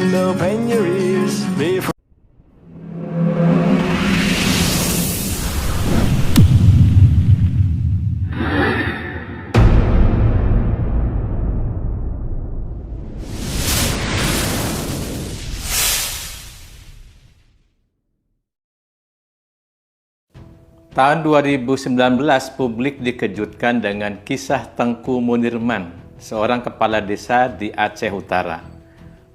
and open your ears before. Tahun 2019, publik dikejutkan dengan kisah Tengku Munirman, seorang kepala desa di Aceh Utara.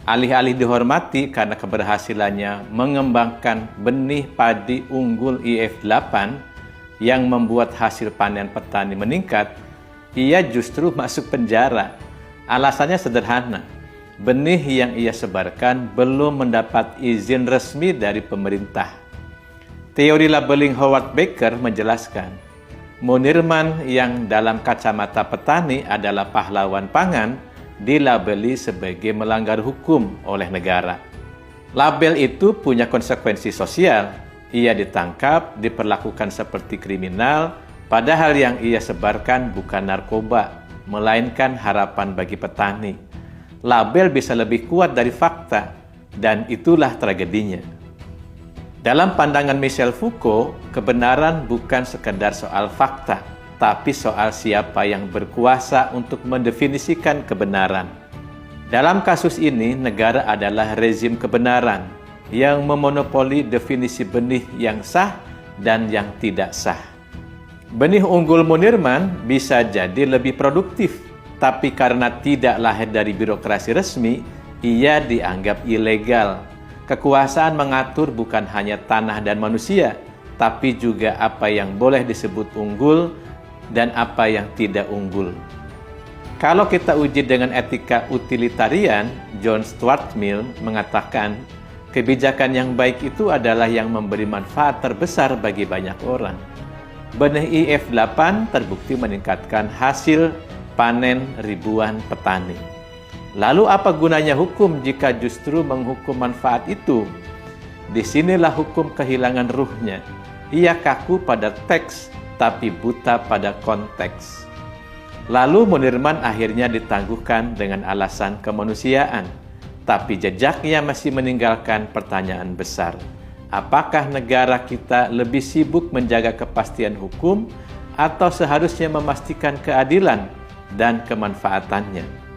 Alih-alih dihormati karena keberhasilannya mengembangkan benih padi unggul IF8 yang membuat hasil panen petani meningkat, ia justru masuk penjara. Alasannya sederhana, benih yang ia sebarkan belum mendapat izin resmi dari pemerintah. Teori labeling Howard Baker menjelaskan, Munirman yang dalam kacamata petani adalah pahlawan pangan dilabeli sebagai melanggar hukum oleh negara. Label itu punya konsekuensi sosial. Ia ditangkap, diperlakukan seperti kriminal, padahal yang ia sebarkan bukan narkoba, melainkan harapan bagi petani. Label bisa lebih kuat dari fakta, dan itulah tragedinya. Dalam pandangan Michel Foucault, kebenaran bukan sekedar soal fakta, tapi soal siapa yang berkuasa untuk mendefinisikan kebenaran. Dalam kasus ini, negara adalah rezim kebenaran yang memonopoli definisi benih yang sah dan yang tidak sah. Benih unggul Munirman bisa jadi lebih produktif, tapi karena tidak lahir dari birokrasi resmi, ia dianggap ilegal. Kekuasaan mengatur bukan hanya tanah dan manusia, tapi juga apa yang boleh disebut unggul dan apa yang tidak unggul. Kalau kita uji dengan etika utilitarian, John Stuart Mill mengatakan, kebijakan yang baik itu adalah yang memberi manfaat terbesar bagi banyak orang. Benih IF8 terbukti meningkatkan hasil panen ribuan petani. Lalu apa gunanya hukum jika justru menghukum manfaat itu? Disinilah hukum kehilangan ruhnya. Ia kaku pada teks, tapi buta pada konteks. Lalu Munirman akhirnya ditangguhkan dengan alasan kemanusiaan. Tapi jejaknya masih meninggalkan pertanyaan besar. Apakah negara kita lebih sibuk menjaga kepastian hukum atau seharusnya memastikan keadilan dan kemanfaatannya?